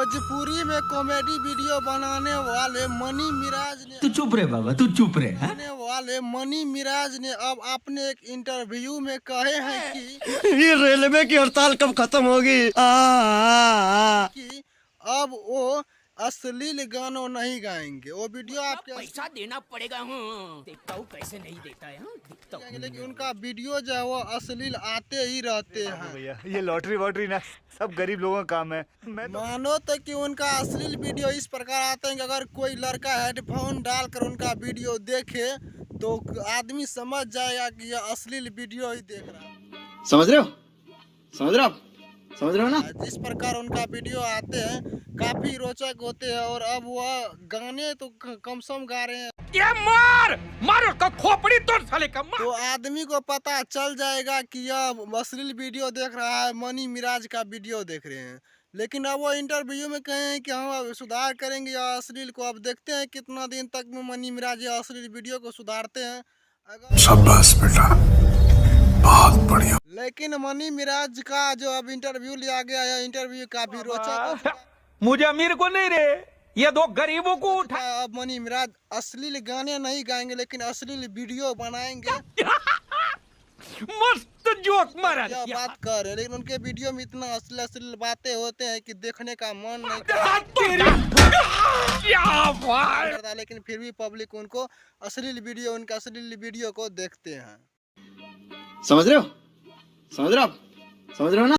भोजपुरी में comedy video बनाने वाले मनी मिराज ने तू चुप रहे बाबा, तू चुप रहे। बनाने वाले मनी मिराज ने अब अपने एक इंटरव्यू में कहे हैं कि ये रेलवे की हड़ताल कब खत्म होगी? कि अब वो अश्लील गानों नहीं गाएंगे। वो वीडियो आपके पैसा देना पड़ेगा। देखता हूँ कैसे नहीं देता है। देखता हूँ। लेकिन उनका वीडियो जो है वो अश्लील आते ही रहते हैं। भैया ये लॉटरी वॉटरी ना सब गरीब लोगों का काम है। मैं तो मानो तो कि उनका अश्लील वीडियो इस प्रकार आते हैं कि अगर कोई लड़का हेडफोन डालकर उनका वीडियो देखे तो आदमी समझ जाएगा कि यह अश्लील वीडियो ही देख रहा है। समझ रहे हो? समझ रहे हो आप? समझ रहे हो ना? जिस प्रकार उनका वीडियो आते हैं काफी रोचक होते हैं और अब वह गाने तो कम सम गा रहे हैं ये मार उसका खोपड़ी तोड़ साले का मार। तो आदमी को पता चल जाएगा कि यह अश्लील वीडियो देख रहा है, मनी मिराज का वीडियो देख रहे हैं। लेकिन अब वो इंटरव्यू में कहे हैं कि हम अब सुधार करेंगे यह अश्लील को। अब देखते हैं कितना दिन तक में मनी मिराज यह अश्लील वीडियो को सुधारते हैं। अगर शाबाश बेटा, बहुत बढ़िया। लेकिन मनी मिराज का जो अब इंटरव्यू लिया गया है, इंटरव्यू काफी रोचक मुझे अमीर को नहीं रे, ये दो गरीबों को उठा। है। अब मनी मिराज अश्लील गाने नहीं गाएंगे लेकिन अश्लील वीडियो बनाएंगे। मस्त जोक मारा। यह बात कर रहे हैं, लेकिन उनके वीडियो में इतना अश्लील अश्लील बातें होते हैं कि देखने का मन नहीं क्या बात। करता, लेकिन फिर भी पब्लिक उनको अश्लील वीडियो उनके अश्लील वीडियो को देखते हैं। समझ रहे हो? समझ रहे हो आप? समझ रहे हो ना?